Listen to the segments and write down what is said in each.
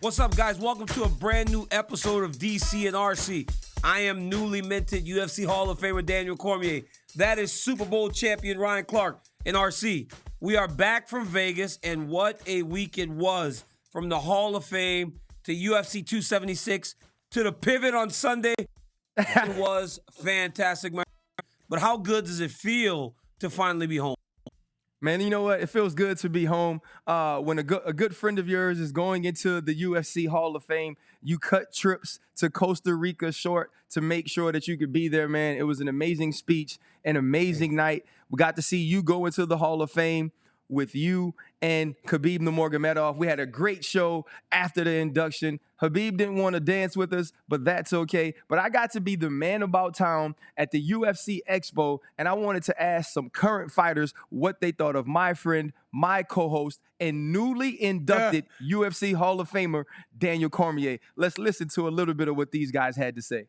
What's up, guys? Welcome to a brand new episode of DC and RC. I am newly minted UFC Hall of Famer Daniel Cormier. That is Super Bowl champion Ryan Clark in RC. We are back from Vegas, and what a week it was. From the Hall of Fame to UFC 276 to the pivot on Sunday. It was fantastic. But how good does it feel to finally be home? Man, you know what? It feels good to be home. When a good friend of yours is going into the UFC Hall of Fame, you cut trips to Costa Rica short to make sure that you could be there, man. It was an amazing speech, an amazing night. We got to see you go into the Hall of Fame with you and Khabib Nurmagomedov. We had a great show after the induction. Khabib didn't want to dance with us, but that's okay. But I got to be the man about town at the UFC Expo, and I wanted to ask some current fighters what they thought of my friend, my co-host, and newly inducted UFC Hall of Famer, Daniel Cormier. Let's listen to a little bit of what these guys had to say.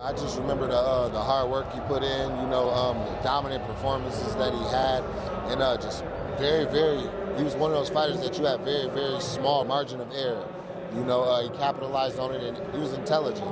I just remember the hard work he put in, the dominant performances that he had, and just he was one of those fighters that you have very, very small margin of error. He capitalized on it, and he was intelligent.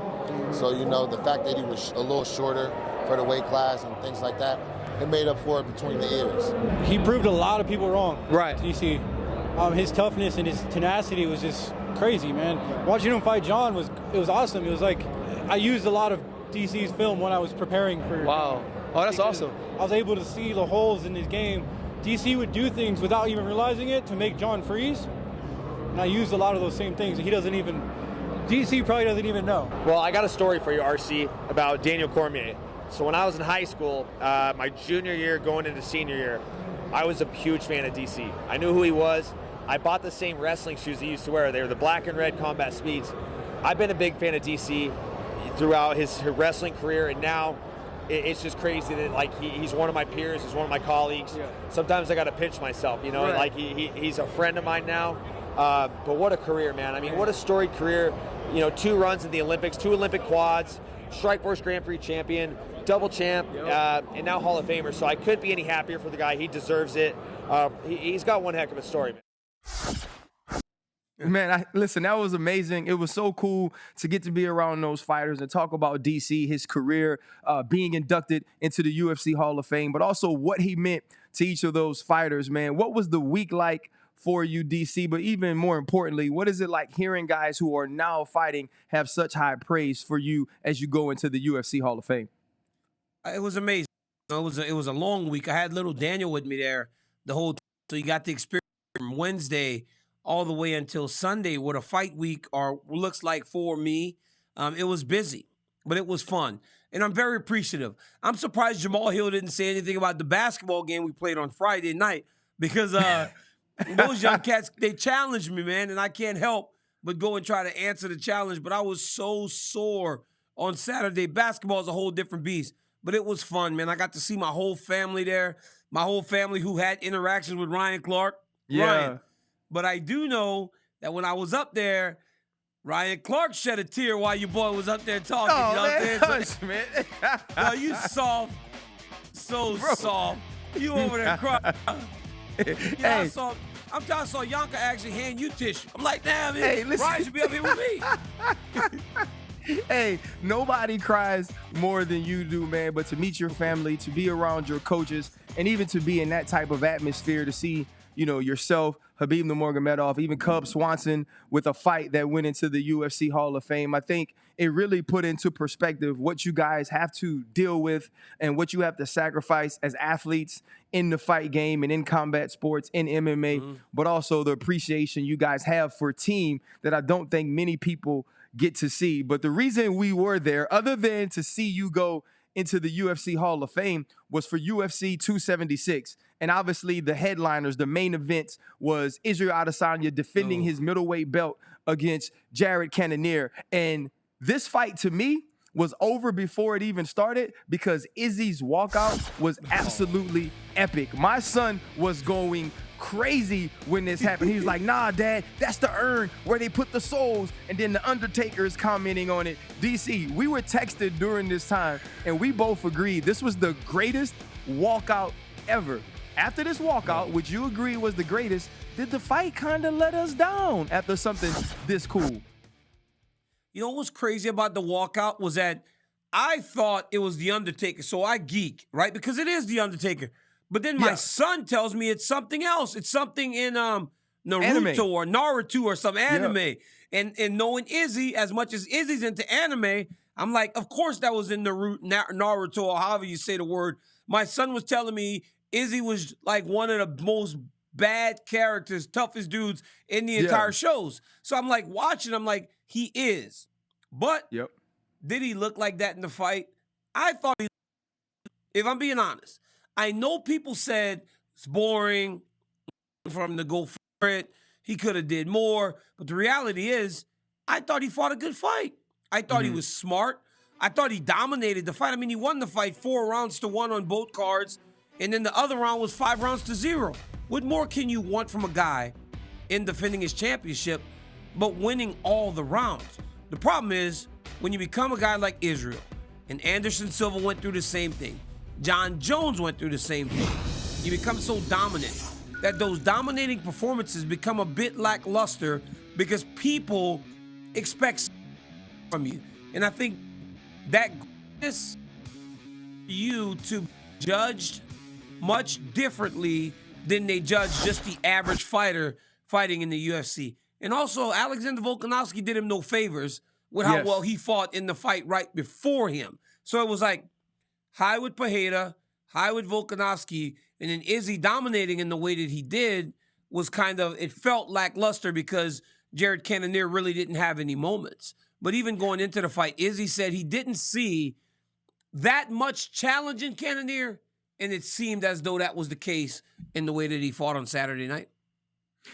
So, the fact that he was a little shorter for the weight class and things like that, it made up for it between the ears. He proved a lot of people wrong. Right. DC. His toughness and his tenacity was just crazy, man. Watching him fight John was awesome. It was like I used a lot of DC's film when I was preparing for. Wow. Oh, that's awesome. I was able to see the holes in his game. DC would do things without even realizing it to make John freeze. And I used a lot of those same things. DC probably doesn't even know. Well, I got a story for you, RC, about Daniel Cormier. So when I was in high school, my junior year going into senior year, I was a huge fan of DC. I knew who he was. I bought the same wrestling shoes he used to wear. They were the black and red Combat Speeds. I've been a big fan of DC throughout his wrestling career, and now it's just crazy that he's one of my peers, he's one of my colleagues. Yeah. Sometimes I got to pinch myself, right. He's a friend of mine now. But what a career, man. I mean, what a storied career. 2 runs in the Olympics, 2 Olympic quads, Strikeforce Grand Prix champion, double champ, and now Hall of Famer. So I couldn't be any happier for the guy. He deserves it. He's got one heck of a story, man. Man, listen, that was amazing. It was so cool to get to be around those fighters and talk about DC, his career, being inducted into the UFC Hall of Fame, but also what he meant to each of those fighters, man. What was the week like for you, DC? But even more importantly, what is it like hearing guys who are now fighting have such high praise for you as you go into the UFC Hall of Fame? It was amazing. It was a long week. I had little Daniel with me there the whole time, so you got the experience from Wednesday all the way until Sunday, what a fight week looks like for me. It was busy, but it was fun. And I'm very appreciative. I'm surprised Jamal Hill didn't say anything about the basketball game we played on Friday night because those young cats, they challenged me, man, and I can't help but go and try to answer the challenge. But I was so sore on Saturday. Basketball is a whole different beast, but it was fun, man. I got to see my whole family there, my whole family who had interactions with Ryan Clark. Yeah. Ryan. But I do know that when I was up there, Ryan Clark shed a tear while your boy was up there talking. Oh, you know man, what I'm saying? No, you soft. So bro. Soft. You over there crying. Hey. I saw Yanka actually hand you tissue. I'm like, damn, hey, Ryan should be up here with me. Hey, nobody cries more than you do, man. But to meet your family, to be around your coaches, and even to be in that type of atmosphere, to see yourself, Khabib Nurmagomedov, even Cub Swanson with a fight that went into the UFC Hall of Fame. I think it really put into perspective what you guys have to deal with and what you have to sacrifice as athletes in the fight game and in combat sports, in MMA, but also the appreciation you guys have for a team that I don't think many people get to see. But the reason we were there, other than to see you go into the UFC Hall of Fame, was for UFC 276. And obviously the headliners, the main events, was Izzy Adesanya defending his middleweight belt against Jared Cannonier. And this fight, to me, was over before it even started because Izzy's walkout was absolutely epic. My son was going crazy when this happened. He was like, nah, Dad, that's the urn where they put the souls. And then the Undertaker is commenting on it. DC, we were texted during this time, and we both agreed this was the greatest walkout ever. after this walkout, which you agree was the greatest, did the fight kind of let us down after something this cool? You know what was crazy about the walkout was that I thought it was The Undertaker, so I geek, right? Because it is The Undertaker. But then my son tells me it's something else. It's something in Naruto Anime. or Naruto or some anime. Yeah. And knowing Izzy, as much as Izzy's into anime, I'm like, of course that was in Naruto or however you say the word. My son was telling me Izzy was like one of the most bad characters, toughest dudes in the entire shows. So I'm like watching, I'm like, he is. But did he look like that in the fight? I thought if I'm being honest, I know people said it's boring for him to go for it. He could have did more. But the reality is, I thought he fought a good fight. I thought he was smart. I thought he dominated the fight. I mean, he won the fight 4-1 on both cards. And then the other round was 5-0. What more can you want from a guy in defending his championship but winning all the rounds? The problem is, when you become a guy like Israel, and Anderson Silva went through the same thing, John Jones went through the same thing, you become so dominant that those dominating performances become a bit lackluster because people expect from you. And I think that greatness you to be judged much differently than they judge just the average fighter fighting in the UFC. And also, Alexander Volkanovski did him no favors with how well he fought in the fight right before him. So it was like high with Pereira, high with Volkanovski, and then Izzy dominating in the way that he did was kind of, it felt lackluster because Jared Cannonier really didn't have any moments. But even going into the fight, Izzy said he didn't see that much challenge in Cannonier, and it seemed as though that was the case in the way that he fought on Saturday night.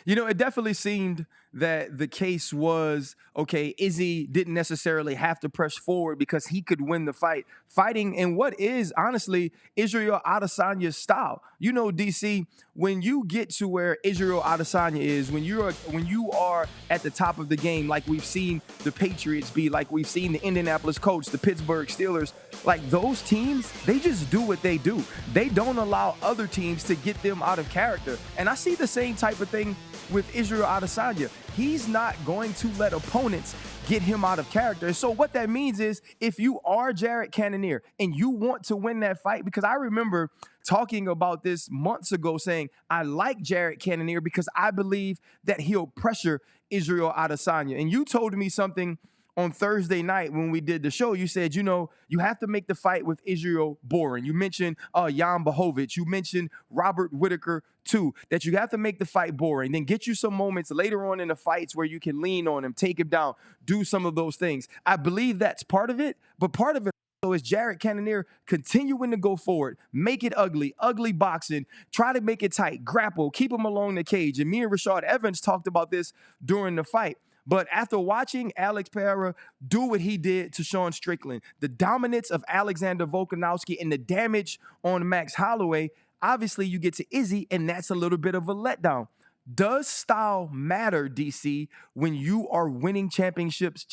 You know, it definitely seemed that the case was, okay, Izzy didn't necessarily have to press forward because he could win the fight. Fighting in what is, honestly, Israel Adesanya's style. You know, DC, when you get to where Israel Adesanya is, when you are at the top of the game, like we've seen the Patriots be, like we've seen the Indianapolis Colts, the Pittsburgh Steelers, like those teams, they just do what they do. They don't allow other teams to get them out of character. And I see the same type of thing with Israel Adesanya. He's not going to let opponents get him out of character. So what that means is if you are Jared Cannonier and you want to win that fight, because I remember talking about this months ago saying, I like Jared Cannonier because I believe that he'll pressure Israel Adesanya. And you told me something on Thursday night when we did the show. You said, you know, you have to make the fight with Israel boring. You mentioned Jan Blachowicz. You mentioned Robert Whittaker too, that you have to make the fight boring. Then get you some moments later on in the fights where you can lean on him, take him down, do some of those things. I believe that's part of it, but part of it also is Jared Cannonier continuing to go forward, make it ugly boxing, try to make it tight, grapple, keep him along the cage. And me and Rashad Evans talked about this during the fight. But after watching Alex Pereira do what he did to Sean Strickland, the dominance of Alexander Volkanovski and the damage on Max Holloway, obviously you get to Izzy, and that's a little bit of a letdown. Does style matter, DC, when you are winning championships,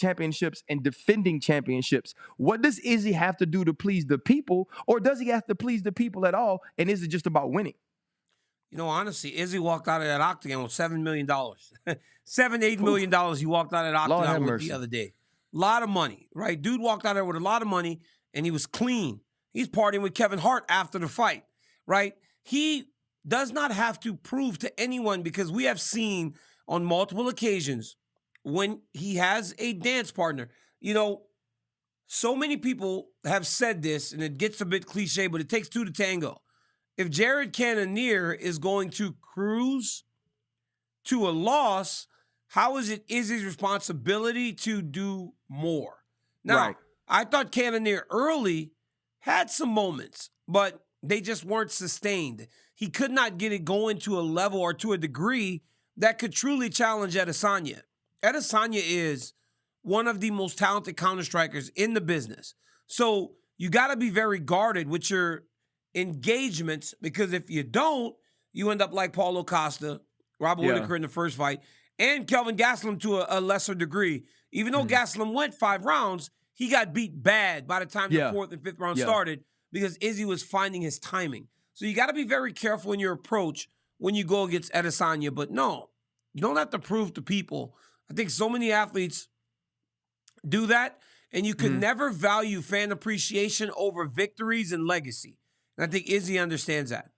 and defending championships? What does Izzy have to do to please the people, or does he have to please the people at all, and is it just about winning? You know, honestly, Izzy walked out of that octagon with $7 million. $8 million he walked out of that octagon with the other day. A lot of money, right? Dude walked out there with a lot of money, and he was clean. He's partying with Kevin Hart after the fight, right? He does not have to prove to anyone, because we have seen on multiple occasions when he has a dance partner. You know, so many people have said this, and it gets a bit cliche, but it takes two to tango. If Jared Cannonier is going to cruise to a loss, how is it Izzy's responsibility to do more? Now, I thought Cannonier early had some moments, but they just weren't sustained. He could not get it going to a level or to a degree that could truly challenge Adesanya. Adesanya is one of the most talented counter-strikers in the business. So you got to be very guarded with your engagements, because if you don't, you end up like Paulo Costa, Robert Whittaker in the first fight, and Kelvin Gastelum to a lesser degree. Even though Gastelum went 5 rounds, he got beat bad by the time the 4th and 5th round started, because Izzy was finding his timing. So you got to be very careful in your approach when you go against Adesanya. But no, you don't have to prove to people. I think so many athletes do that, and you can never value fan appreciation over victories and legacy. And I think Izzy understands that.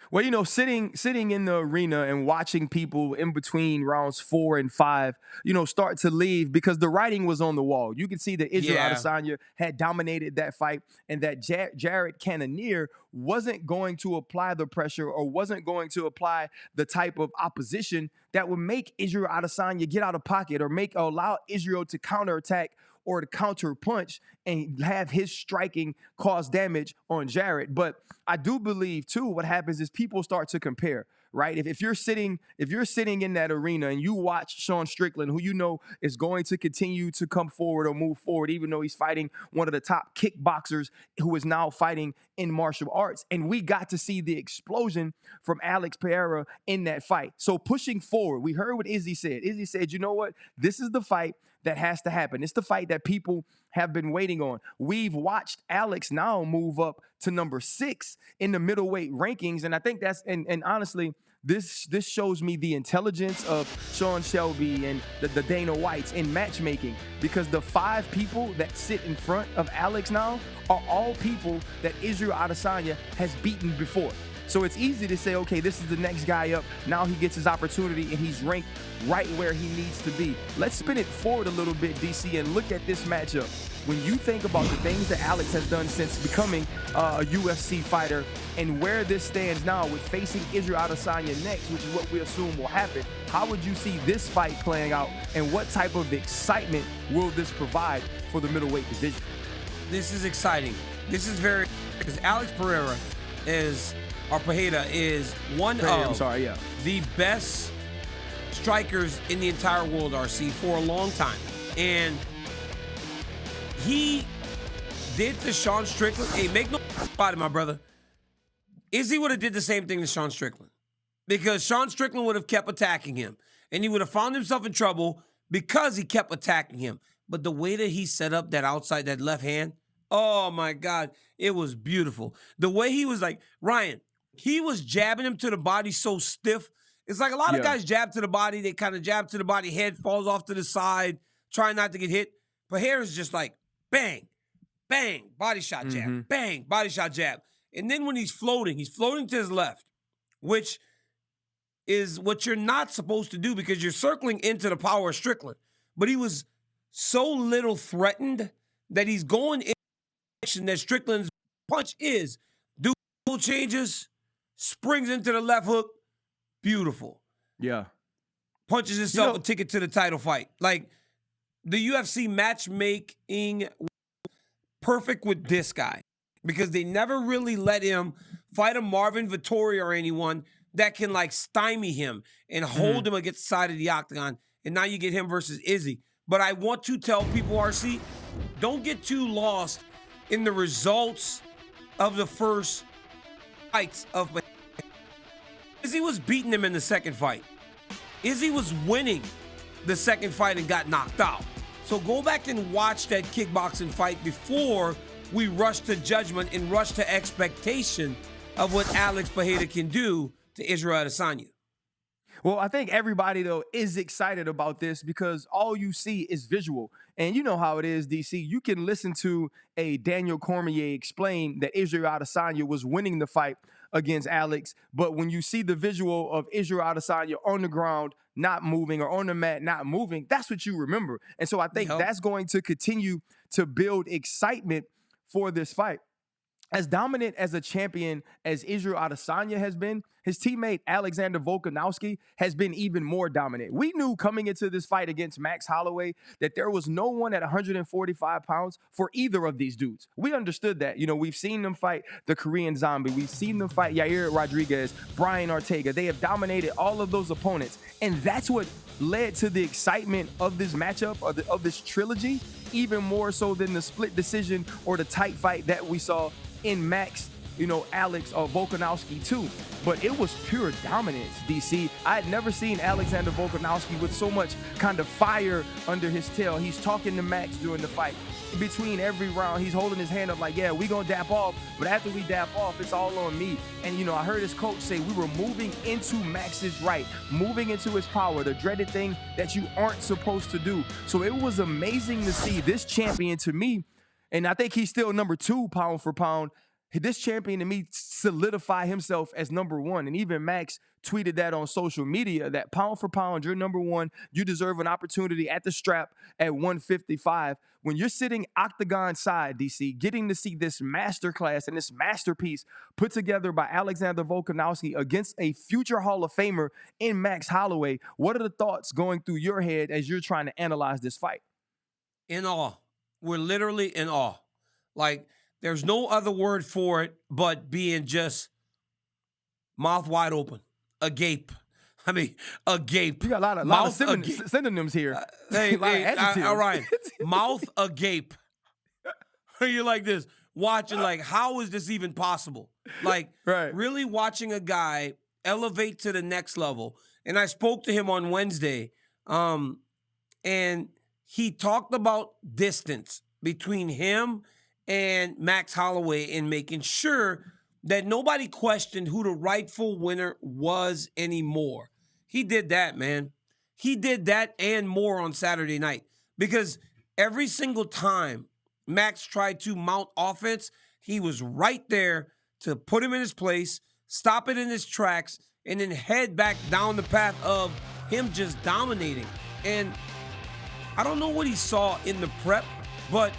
Well, you know, sitting in the arena and watching people in between rounds 4 and 5, you know, start to leave because the writing was on the wall. You could see that Israel Adesanya had dominated that fight and that Jared Cannonier wasn't going to apply the pressure or wasn't going to apply the type of opposition that would make Israel Adesanya get out of pocket or allow Israel to counterattack or to counter punch and have his striking cause damage on Jared. But I do believe too, what happens is people start to compare, right? If you're sitting in that arena and you watch Sean Strickland, who you know is going to continue to come forward or move forward, even though he's fighting one of the top kickboxers who is now fighting in martial arts. And we got to see the explosion from Alex Pereira in that fight. So pushing forward, we heard what Izzy said. Izzy said, you know what? This is the fight that has to happen. It's the fight that people have been waiting on. We've watched Alex now move up to number 6 in the middleweight rankings. And I think that's, and honestly, this shows me the intelligence of Sean Shelby and the Dana Whites in matchmaking, because the 5 people that sit in front of Alex now are all people that Israel Adesanya has beaten before. So it's easy to say, okay, this is the next guy up. Now he gets his opportunity and he's ranked right where he needs to be. Let's spin it forward a little bit, DC, and look at this matchup. When you think about the things that Alex has done since becoming a UFC fighter and where this stands now with facing Israel Adesanya next, which is what we assume will happen, how would you see this fight playing out and what type of excitement will this provide for the middleweight division? This is exciting. This is very, because Alex Pereira is one of the best strikers in the entire world, RC, for a long time. And he did to Sean Strickland. Hey, make no about it, my brother. Izzy would have did the same thing to Sean Strickland, because Sean Strickland would have kept attacking him, and he would have found himself in trouble because he kept attacking him. But the way that he set up that outside, that left hand, oh my God, it was beautiful. The way he was like, Ryan, he was jabbing him to the body so stiff. It's like a lot of guys jab to the body. They kind of jab to the body, head falls off to the side, trying not to get hit. But here is just like, bang, bang, body shot jab, bang, body shot jab. And then when he's floating to his left, which is what you're not supposed to do because you're circling into the power of Strickland. But he was so little threatened that he's going in the direction that Strickland's punch is. Dual changes, springs into the left hook, beautiful. Yeah. Punches himself a ticket to the title fight. Like, the UFC matchmaking perfect with this guy, because they never really let him fight a Marvin Vettori or anyone that can like stymie him and hold him against the side of the octagon. And now you get him versus Izzy. But I want to tell people, RC, don't get too lost in the results of the first fights of Izzy was beating him in the second fight. Izzy was winning the second fight and got knocked out. So go back and watch that kickboxing fight before we rush to judgment and rush to expectation of what Alex Pereira can do to Israel Adesanya. Well, I think everybody, though, is excited about this because all you see is visual. And you know how it is, DC. You can listen to a Daniel Cormier explain that Israel Adesanya was winning the fight against Alex. But when you see the visual of Israel Adesanya on the ground, not moving, or on the mat, not moving, that's what you remember. And so I think that's going to continue to build excitement for this fight. As dominant as a champion as Israel Adesanya has been, his teammate Alexander Volkanovski has been even more dominant. We knew coming into this fight against Max Holloway that there was no one at 145 pounds for either of these dudes. We understood that. You know, we've seen them fight the Korean Zombie. We've seen them fight Yair Rodriguez, Brian Ortega. They have dominated all of those opponents. And that's what led to the excitement of this matchup, of this trilogy, even more so than the split decision or the tight fight that we saw in Max, Alex or Volkanovski too. But it was pure dominance, DC. I had never seen Alexander Volkanovski with so much kind of fire under his tail. He's talking to Max during the fight. between every round, he's holding his hand up like, yeah, we gonna dap off, but after we dap off, it's all on me. And, you know, I heard his coach say we were moving into Max's right, moving into his power, the dreaded thing that you aren't supposed to do. So it was amazing to see this champion, to me, and I think he's still number 2 pound for pound, this champion to me solidify himself as number 1. And even Max tweeted that on social media, that pound for pound, you're number 1. You deserve an opportunity at the strap at 155. When you're sitting octagon side, DC, getting to see this masterclass and this masterpiece put together by Alexander Volkanovski against a future Hall of Famer in Max Holloway, what are the thoughts going through your head as you're trying to analyze this fight? In awe. We're literally in awe. Like, there's no other word for it but being just mouth wide open, agape. I mean, agape. You got a lot of synonyms here. All right. Mouth agape. You're like this, watching like, how is this even possible? Like, really watching a guy elevate to the next level. And I spoke to him on Wednesday, and he talked about distance between him and Max Holloway in making sure that nobody questioned who the rightful winner was anymore. He did that, man. He did that and more on Saturday night, because every single time Max tried to mount offense, he was right there to put him in his place, stop it in his tracks, and then head back down the path of him just dominating. And I don't know what he saw in the prep, but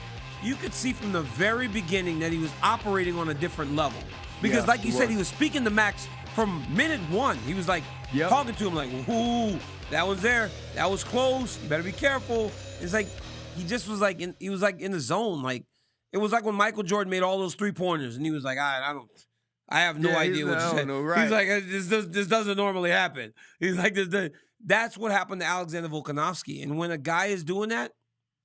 you could see from the very beginning that he was operating on a different level. Because like you said, he was speaking to Max from minute 1. He was like talking to him like, ooh, that one's there. That was close. You better be careful. It's like he just was like, he was like in the zone. Like, it was like when Michael Jordan made all those 3-pointers and he was like, I have no idea what you said. He's like, this doesn't normally happen. He's like, that's what happened to Alexander Volkanovski. And when a guy is doing that,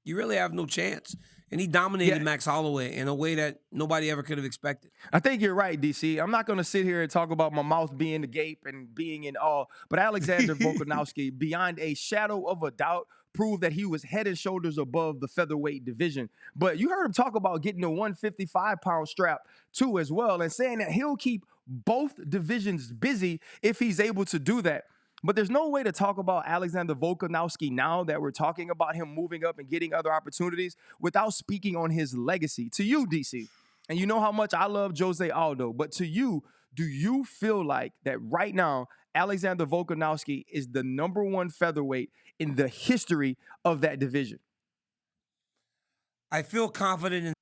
you really have no chance. And he dominated Max Holloway in a way that nobody ever could have expected. I think you're right, DC. I'm not going to sit here and talk about my mouth being agape and being in awe, but Alexander Volkanovski, beyond a shadow of a doubt, proved that he was head and shoulders above the featherweight division. But you heard him talk about getting the 155-pound strap too as well, and saying that he'll keep both divisions busy if he's able to do that. But there's no way to talk about Alexander Volkanovski now that we're talking about him moving up and getting other opportunities without speaking on his legacy. To you, DC, and you know how much I love Jose Aldo, but to you, do you feel like that right now Alexander Volkanovski is the number 1 featherweight in the history of that division? I feel confident in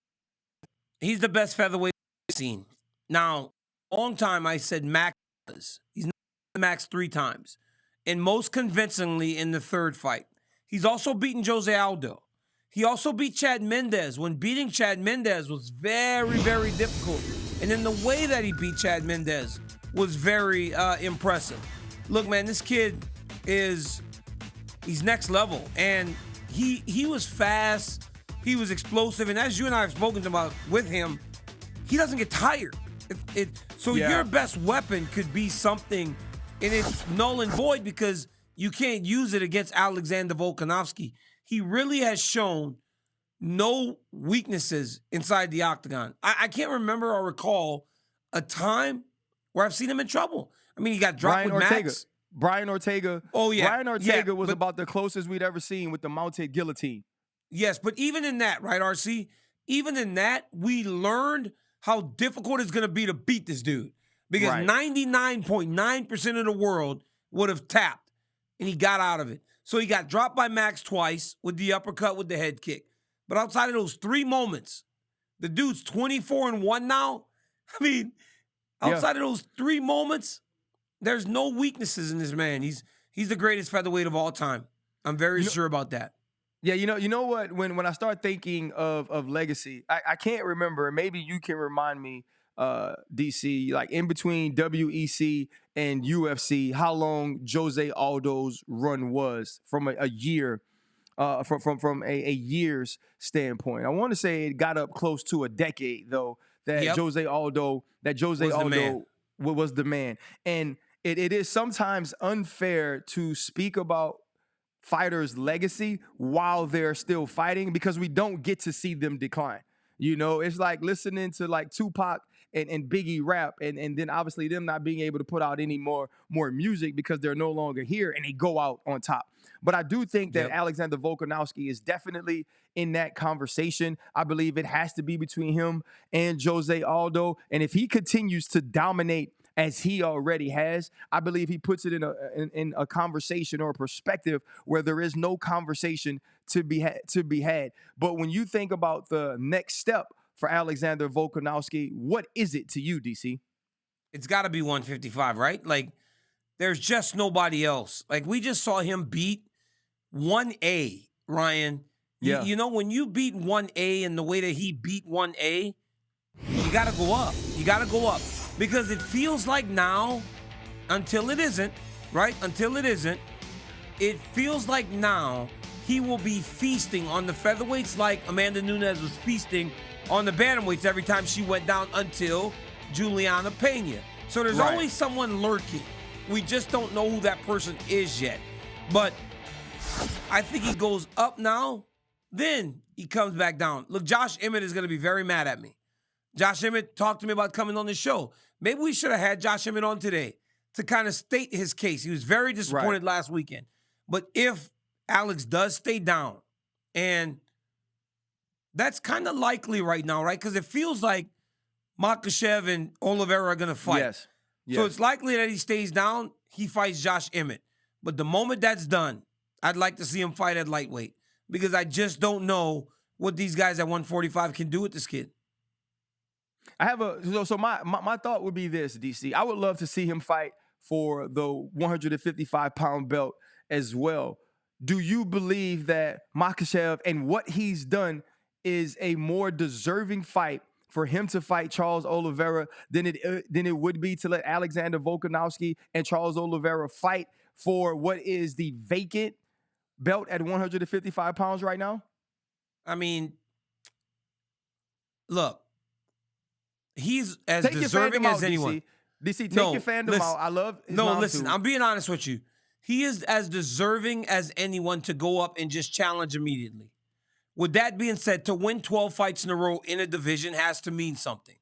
he's the best featherweight I've seen. Now, long time I said Max was. He's not Max 3 times. And most convincingly in the 3rd fight. He's also beaten Jose Aldo. He also beat Chad Mendes when beating Chad Mendes was very, very difficult. And then the way that he beat Chad Mendes was very impressive. Look, man, this kid he's next level. And he was fast. He was explosive. And as you and I have spoken about with him, he doesn't get tired. Your best weapon could be something, and it's null and void because you can't use it against Alexander Volkanovski. He really has shown no weaknesses inside the octagon. I can't remember or recall a time where I've seen him in trouble. I mean, he got dropped with Max. Brian Ortega. Oh, yeah. Brian Ortega was about the closest we'd ever seen with the mounted guillotine. Yes, but even in that, right, RC? Even in that, we learned how difficult it's going to be to beat this dude. Because 99.9% of the world would have tapped, and he got out of it. So he got dropped by Max twice with the uppercut with the head kick. But outside of those 3 moments, the dude's 24-1 now. I mean, outside of those 3 moments, there's no weaknesses in this man. He's the greatest featherweight of all time. I'm very sure about that. Yeah, you know what? When I start thinking of legacy, I can't remember. Maybe you can remind me, DC, like in between WEC and UFC, how long Jose Aldo's run was from a year, from a year's standpoint. I want to say it got up close to a decade, though. Jose Aldo was the man. And it is sometimes unfair to speak about fighters' legacy while they're still fighting because we don't get to see them decline. You know, it's like listening to like Tupac and Biggie rap, and then obviously them not being able to put out any more music because they're no longer here and they go out on top. But I do think that Alexander Volkanovski is definitely in that conversation. I believe it has to be between him and Jose Aldo. And if he continues to dominate as he already has, I believe he puts it in a conversation or a perspective where there is no conversation to be had. But when you think about the next step for Alexander Volkanovski, what is it to you, DC? It's got to be 155, right? Like, there's just nobody else. Like, we just saw him beat 1A, Ryan. Yeah. You know, when you beat 1A in the way that he beat 1A, you got to go up. You got to go up. Because it feels like now, until it isn't, right? Until it isn't, it feels like now he will be feasting on the featherweights like Amanda Nunes was feasting on the bantamweights every time she went down until Juliana Pena. So there's always someone lurking. We just don't know who that person is yet. But I think he goes up now, then he comes back down. Look, Josh Emmett is going to be very mad at me. Josh Emmett talked to me about coming on the show. Maybe we should have had Josh Emmett on today to kind of state his case. He was very disappointed last weekend. But if Alex does stay down, and that's kind of likely right now, right? Because it feels like Makhachev and Oliveira are going to fight. Yes. So it's likely that he stays down, he fights Josh Emmett. But the moment that's done, I'd like to see him fight at lightweight because I just don't know what these guys at 145 can do with this kid. I have my thought would be this, DC. I would love to see him fight for the 155-pound belt as well. Do you believe that Makhachev and what he's done is a more deserving fight for him to fight Charles Oliveira than it would be to let Alexander Volkanovski and Charles Oliveira fight for what is the vacant belt at 155 pounds right now? I mean, look, he's as deserving as anyone. DC, take your fandom out. I love his mom listen, too. I'm being honest with you. He is as deserving as anyone to go up and just challenge immediately. With that being said, to win 12 fights in a row in a division has to mean something.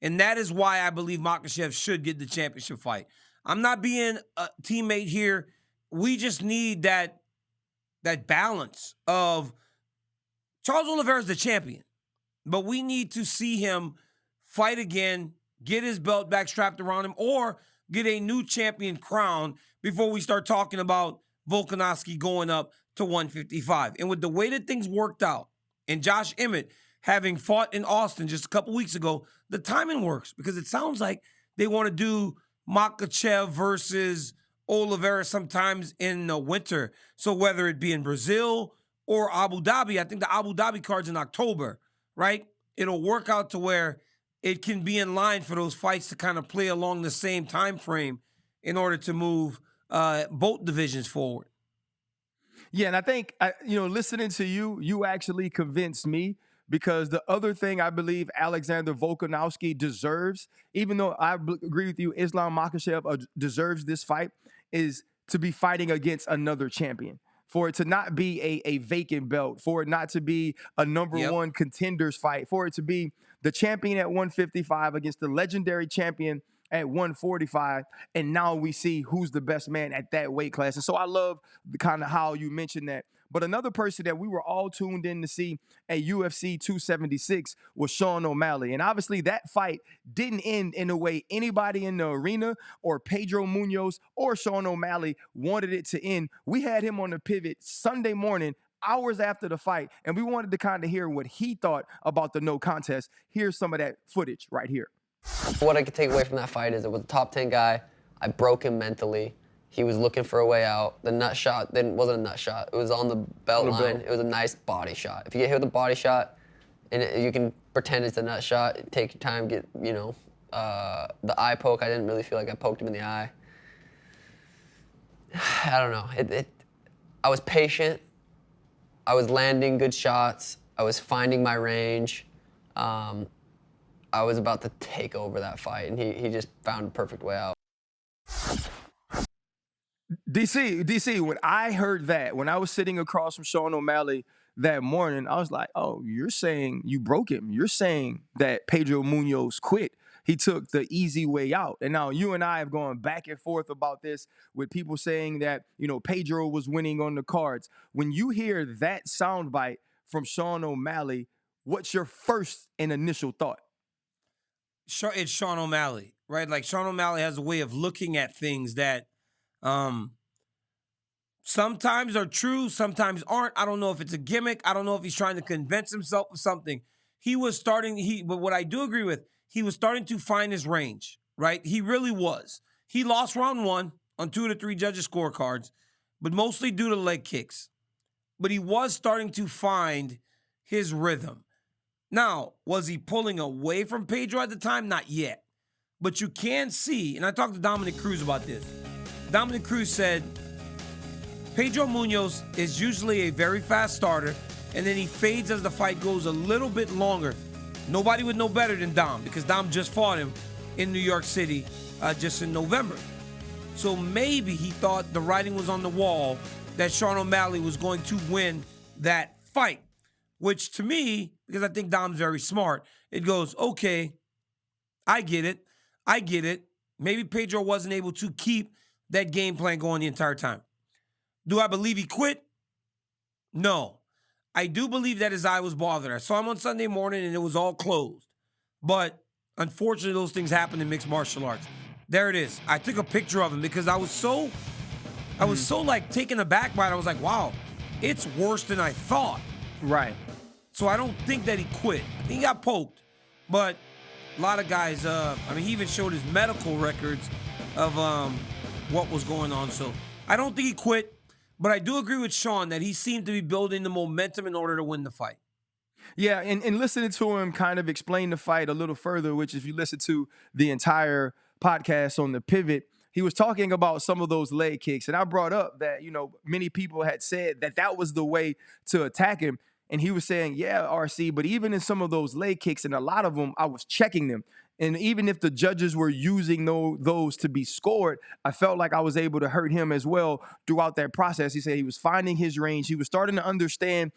And that is why I believe Makhachev should get the championship fight. I'm not being a teammate here. We just need that balance of Charles Oliveira is the champion, but we need to see him fight again, get his belt back strapped around him, or get a new champion crown before we start talking about Volkanovski going up to 155. And with the way that things worked out, and Josh Emmett having fought in Austin just a couple weeks ago, the timing works because it sounds like they want to do Makhachev versus Oliveira sometimes in the winter. So whether it be in Brazil or Abu Dhabi, I think the Abu Dhabi card's in October, right? It'll work out to where it can be in line for those fights to kind of play along the same time frame in order to move both divisions forward. Yeah, and I think, listening to you, you actually convinced me because the other thing I believe Alexander Volkanovski deserves, even though I agree with you, Islam Makhachev deserves this fight, is to be fighting against another champion. For it to not be a vacant belt, for it not to be a number one contenders fight, for it to be the champion at 155 against the legendary champion at 145, and now we see who's the best man at that weight class. And so I love the kind of how you mentioned that. But another person that we were all tuned in to see at UFC 276 was Sean O'Malley. And obviously that fight didn't end in the way anybody in the arena or Pedro Munhoz or Sean O'Malley wanted it to end. We had him on the pivot Sunday morning, hours after the fight, and we wanted to kind of hear what he thought about the no contest. Here's some of that footage right here. What I could take away from that fight is it was a top 10 guy. I broke him mentally. He was looking for a way out. The nut shot wasn't a nut shot. It was on the belt line. It was a nice body shot. If you get hit with a body shot, and you can pretend it's a nut shot, take your time, get, the eye poke. I didn't really feel like I poked him in the eye. I don't know. I was patient. I was landing good shots. I was finding my range. I was about to take over that fight, and he just found a perfect way out. DC, when I heard that, when I was sitting across from Sean O'Malley that morning, I was like, oh, you're saying you broke him. You're saying that Pedro Munhoz quit. He took the easy way out. And now you and I have gone back and forth about this with people saying that, Pedro was winning on the cards. When you hear that soundbite from Sean O'Malley, what's your first and initial thought? It's Sean O'Malley, right? Like Sean O'Malley has a way of looking at things that sometimes are true, sometimes aren't. I don't know if it's a gimmick. I don't know if he's trying to convince himself of something. But what I do agree with, he was starting to find his range, right? He really was. He lost round 1 on 2 to 3 judges' scorecards, but mostly due to leg kicks. But he was starting to find his rhythm. Now, was he pulling away from Pedro at the time? Not yet. But you can see, and I talked to Dominic Cruz about this. Dominic Cruz said, Pedro Munhoz is usually a very fast starter, and then he fades as the fight goes a little bit longer. Nobody would know better than Dom, because Dom just fought him in New York City just in November. So maybe he thought the writing was on the wall that Sean O'Malley was going to win that fight. Which to me, because I think Dom's very smart, it goes, okay, I get it. Maybe Pedro wasn't able to keep that game plan going the entire time. Do I believe he quit? No. I do believe that his eye was bothered. I saw him on Sunday morning and it was all closed. But unfortunately, those things happen in mixed martial arts. There it is. I took a picture of him because I was so like taken aback by it. I was like, wow, it's worse than I thought. Right. So I don't think that he quit. I think he got poked. But a lot of guys, he even showed his medical records of what was going on. So I don't think he quit. But I do agree with Sean that he seemed to be building the momentum in order to win the fight. Yeah, and listening to him kind of explain the fight a little further, which if you listen to the entire podcast on the pivot, he was talking about some of those leg kicks. And I brought up that, many people had said that was the way to attack him. And he was saying, yeah, RC, but even in some of those leg kicks, and a lot of them, I was checking them. And even if the judges were using those to be scored, I felt like I was able to hurt him as well throughout that process. He said he was finding his range. He was starting to understand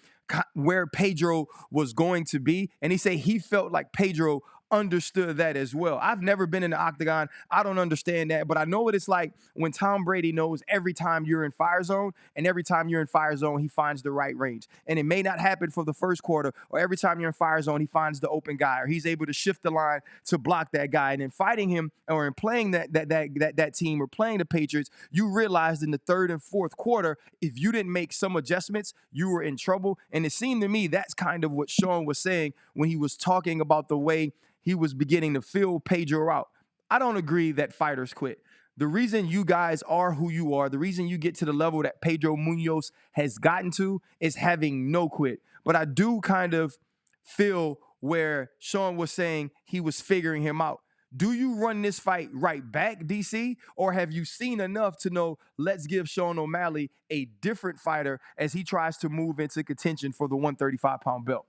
where Pedro was going to be. And he said he felt like Pedro understood that as well. I've never been in the octagon. I don't understand that, but I know what it's like when Tom Brady knows every time you're in fire zone, and every time you're in fire zone, he finds the right range. And it may not happen for the first quarter, or every time you're in fire zone, he finds the open guy, or he's able to shift the line to block that guy. And in fighting him, or in playing that team, or playing the Patriots, you realized in the third and fourth quarter, if you didn't make some adjustments, you were in trouble. And it seemed to me that's kind of what Sean was saying when he was talking about the way he was beginning to feel Pedro out. I don't agree that fighters quit. The reason you guys are who you are, the reason you get to the level that Pedro Munhoz has gotten to is having no quit. But I do kind of feel where Sean was saying he was figuring him out. Do you run this fight right back, DC? Or have you seen enough to know, let's give Sean O'Malley a different fighter as he tries to move into contention for the 135-pound belt?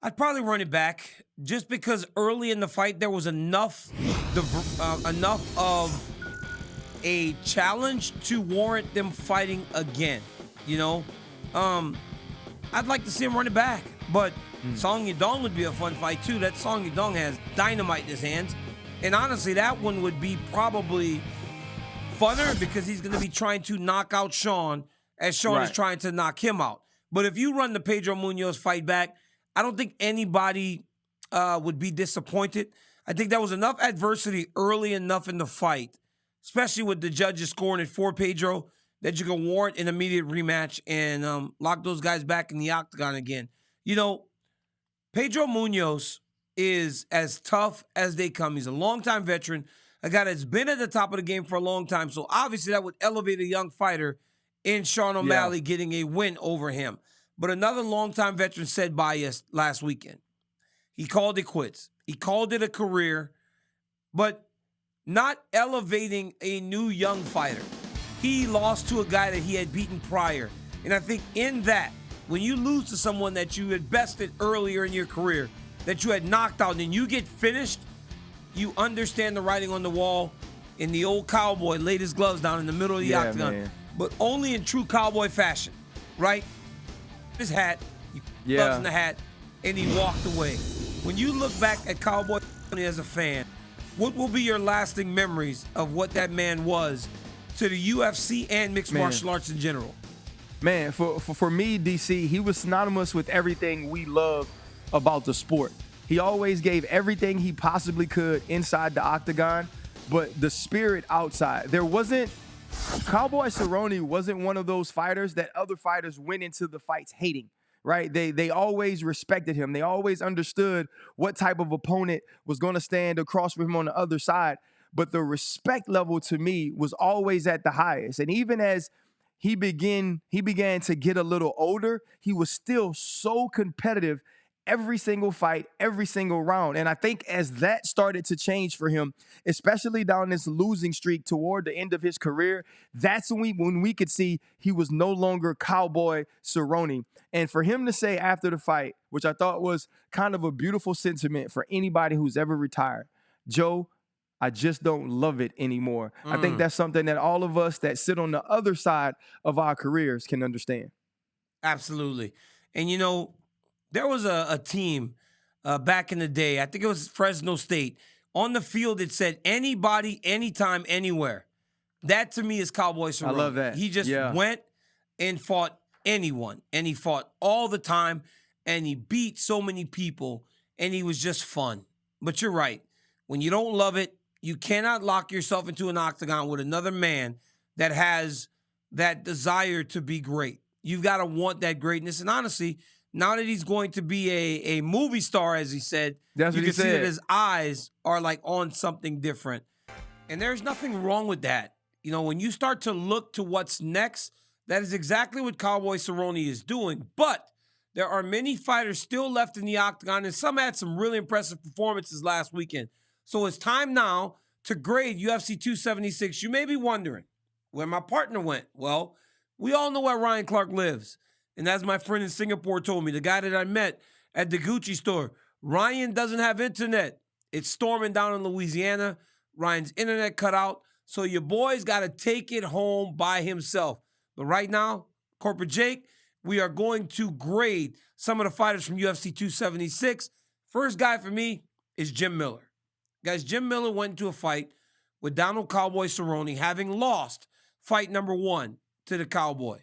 I'd probably run it back just because early in the fight there was enough of a challenge to warrant them fighting again. I'd like to see him run it back, but Song Yadong would be a fun fight too. That Song Yadong has dynamite in his hands, and honestly, that one would be probably funner because he's going to be trying to knock out Sean as Sean is trying to knock him out. But if you run the Pedro Munhoz fight back, I don't think anybody would be disappointed. I think there was enough adversity early enough in the fight, especially with the judges scoring it for Pedro, that you can warrant an immediate rematch and lock those guys back in the octagon again. Pedro Munhoz is as tough as they come. He's a longtime veteran, a guy that's been at the top of the game for a long time. So obviously that would elevate a young fighter in Sean O'Malley getting a win over him. But another longtime veteran said bias last weekend. He called it quits. He called it a career, but not elevating a new young fighter. He lost to a guy that he had beaten prior. And I think in that, when you lose to someone that you had bested earlier in your career, that you had knocked out, and then you get finished, you understand the writing on the wall, in the old Cowboy, laid his gloves down in the middle of the octagon, man. but only in true Cowboy fashion, right? His hat, he put gloves in the hat, and he walked away. When you look back at Cowboy as a fan, what will be your lasting memories of what that man was to the UFC and mixed martial arts in general? Man, for me, DC, he was synonymous with everything we love about the sport. He always gave everything he possibly could inside the octagon, but the spirit outside. Cowboy Cerrone wasn't one of those fighters that other fighters went into the fights hating, right? They always respected him. They always understood what type of opponent was going to stand across from him on the other side. But the respect level to me was always at the highest. And even as he began to get a little older, he was still so competitive every single fight, every single round. And I think as that started to change for him, especially down this losing streak toward the end of his career, that's when we could see he was no longer Cowboy Cerrone. And for him to say after the fight, which I thought was kind of a beautiful sentiment for anybody who's ever retired, Joe, I just don't love it anymore. I think that's something that all of us that sit on the other side of our careers can understand. Absolutely. And, you know, there was a team back in the day, I think it was Fresno State. On the field, it said, anybody, anytime, anywhere. That, to me, is Cowboy Cerrone. I love that. He just went and fought anyone, and he fought all the time, and he beat so many people, and he was just fun. But you're right. When you don't love it, you cannot lock yourself into an octagon with another man that has that desire to be great. You've got to want that greatness. And honestly, now that he's going to be a movie star, as he said, you can see that his eyes are like on something different. And there's nothing wrong with that. You know, when you start to look to what's next, that is exactly what Cowboy Cerrone is doing. But there are many fighters still left in the octagon, and some had some really impressive performances last weekend. So it's time now to grade UFC 276. You may be wondering where my partner went. Well, we all know where Ryan Clark lives. And as my friend in Singapore told me, the guy that I met at the Gucci store, Ryan doesn't have internet. It's storming down in Louisiana. Ryan's internet cut out. So your boy's got to take it home by himself. But right now, Corporate Jake, we are going to grade some of the fighters from UFC 276. First guy for me is Jim Miller. Guys, Jim Miller went into a fight with Donald Cowboy Cerrone, having lost fight number 1 to the Cowboy.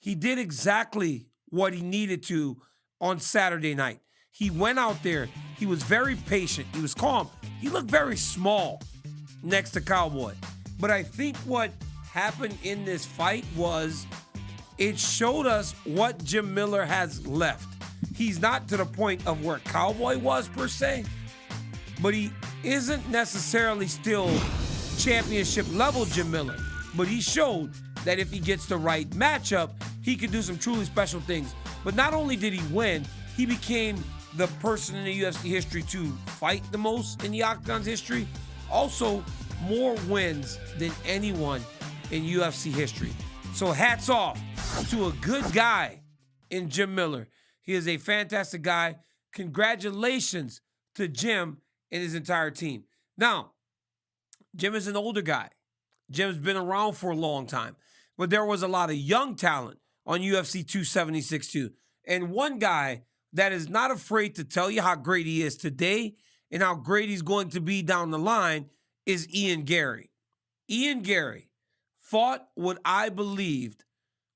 He did exactly what he needed to on Saturday night. He went out there. He was very patient. He was calm. He looked very small next to Cowboy. But I think what happened in this fight was it showed us what Jim Miller has left. He's not to the point of where Cowboy was per se, but he isn't necessarily still championship level Jim Miller. But he showed that if he gets the right matchup, he could do some truly special things. But not only did he win, he became the person in the UFC history to fight the most in the Octagon's history. Also, more wins than anyone in UFC history. So hats off to a good guy in Jim Miller. He is a fantastic guy. Congratulations to Jim and his entire team. Now, Jim is an older guy. Jim's been around for a long time. But there was a lot of young talent on UFC 276 too. And one guy that is not afraid to tell you how great he is today and how great he's going to be down the line is Ian Garry. Ian Garry fought what I believed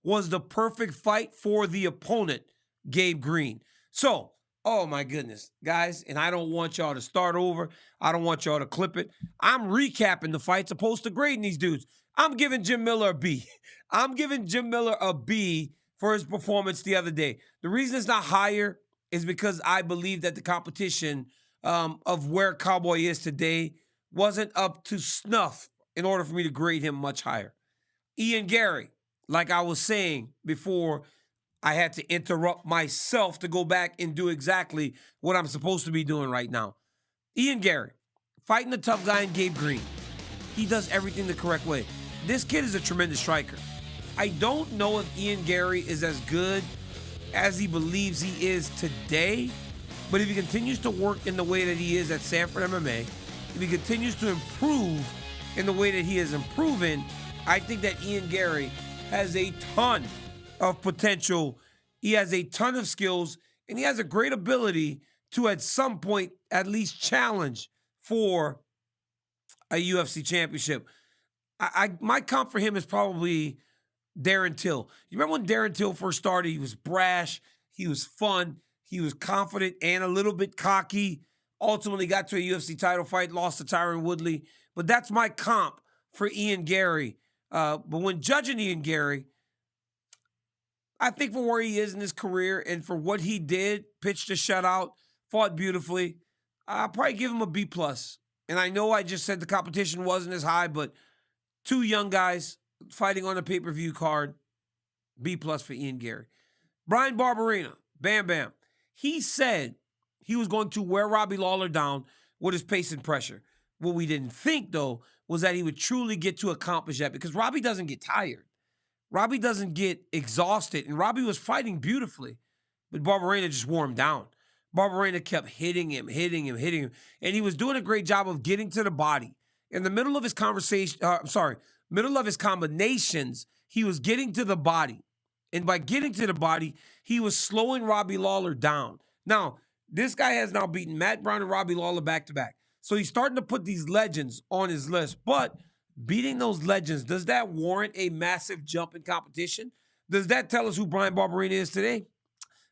was the perfect fight for the opponent, Gabe Green. So, oh my goodness, guys, and I don't want y'all to start over. I don't want y'all to clip it. I'm recapping the fights opposed to grading these dudes. I'm giving Jim Miller a B. I'm giving Jim Miller a B for his performance the other day. The reason it's not higher is because I believe that the competition of where Cowboy is today wasn't up to snuff in order for me to grade him much higher. Ian Garry, like I was saying before, I had to interrupt myself to go back and do exactly what I'm supposed to be doing right now. Ian Garry, fighting the tough guy in Gabe Green. He does everything the correct way. This kid is a tremendous striker. I don't know if Ian Garry is as good as he believes he is today, but if he continues to work in the way that he is at Sanford MMA, if he continues to improve in the way that he is improving, I think that Ian Gary has a ton of potential. He has a ton of skills, and he has a great ability to, at some point, at least challenge for a UFC championship. My comp for him is probably Darren Till. You remember when Darren Till first started? He was brash, he was fun, he was confident and a little bit cocky. Ultimately got to a UFC title fight, lost to Tyron Woodley. But that's my comp for Ian Gary. But when judging Ian Gary, I think for where he is in his career and for what he did, pitched a shutout, fought beautifully, I'll probably give him a B+. And I know I just said the competition wasn't as high, but two young guys fighting on a pay-per-view card, B+ for Ian Gary. Brian Barberena, Bam Bam. He said he was going to wear Robbie Lawler down with his pace and pressure. What we didn't think, though, was that he would truly get to accomplish that because Robbie doesn't get tired. Robbie doesn't get exhausted, and Robbie was fighting beautifully, but Barberena just wore him down. Barberena kept hitting him, and he was doing a great job of getting to the body. In the middle of his middle of his combinations, he was getting to the body, and by getting to the body, he was slowing Robbie Lawler down. Now, this guy has now beaten Matt Brown and Robbie Lawler back-to-back, so he's starting to put these legends on his list, but beating those legends, does that warrant a massive jump in competition? Does that tell us who Brian Barberena is today?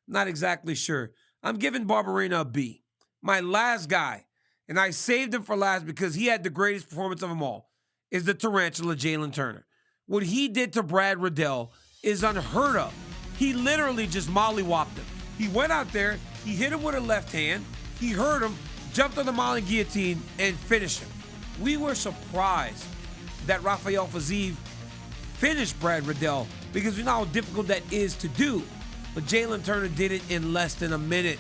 Not exactly sure. I'm giving Barberena a B. My last guy, and I saved him for last because he had the greatest performance of them all, is the tarantula Jalen Turner. What he did to Brad Riddell is unheard of. He literally just mollywopped him. He went out there, he hit him with a left hand, he hurt him, jumped on the Molly guillotine, and finished him. We were surprised that Rafael Fiziev finished Brad Riddell because we know how difficult that is to do. But Jalen Turner did it in less than a minute.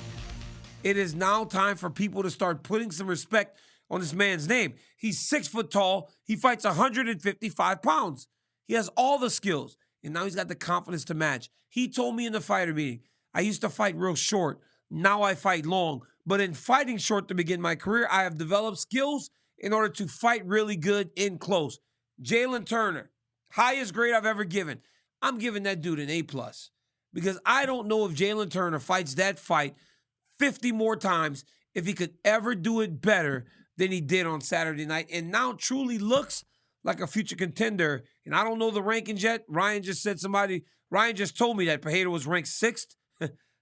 It is now time for people to start putting some respect on this man's name. He's 6 foot tall. He fights 155 pounds. He has all the skills, and now he's got the confidence to match. He told me in the fighter meeting, I used to fight real short. Now I fight long. But in fighting short to begin my career, I have developed skills in order to fight really good in close. Jalen Turner, highest grade I've ever given. I'm giving that dude an A+. Because I don't know if Jalen Turner fights that fight 50 more times if he could ever do it better than he did on Saturday night, and now truly looks like a future contender. And I don't know the rankings yet. Ryan just told me that Pedro was ranked 6th.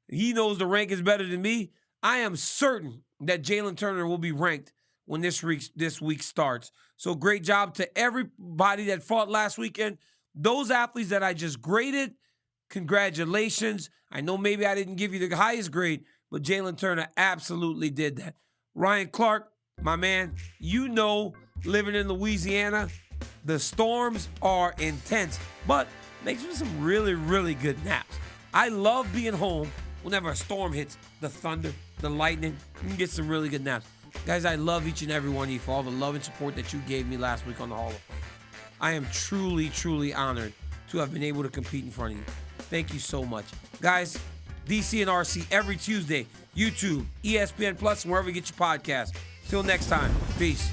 He knows the rankings better than me. I am certain that Jalen Turner will be ranked when this week starts. So great job to everybody that fought last weekend. Those athletes that I just graded, congratulations. I know maybe I didn't give you the highest grade, but Jalen Turner absolutely did that. Ryan Clark, my man, you know, living in Louisiana, the storms are intense, but makes for some really, really good naps. I love being home whenever a storm hits, the thunder, the lightning. You can get some really good naps. Guys, I love each and every one of you for all the love and support that you gave me last week on the Hall of Fame. I am truly, truly honored to have been able to compete in front of you. Thank you so much. Guys, DC and RC every Tuesday, YouTube, ESPN Plus, and wherever you get your podcasts. Till next time, peace.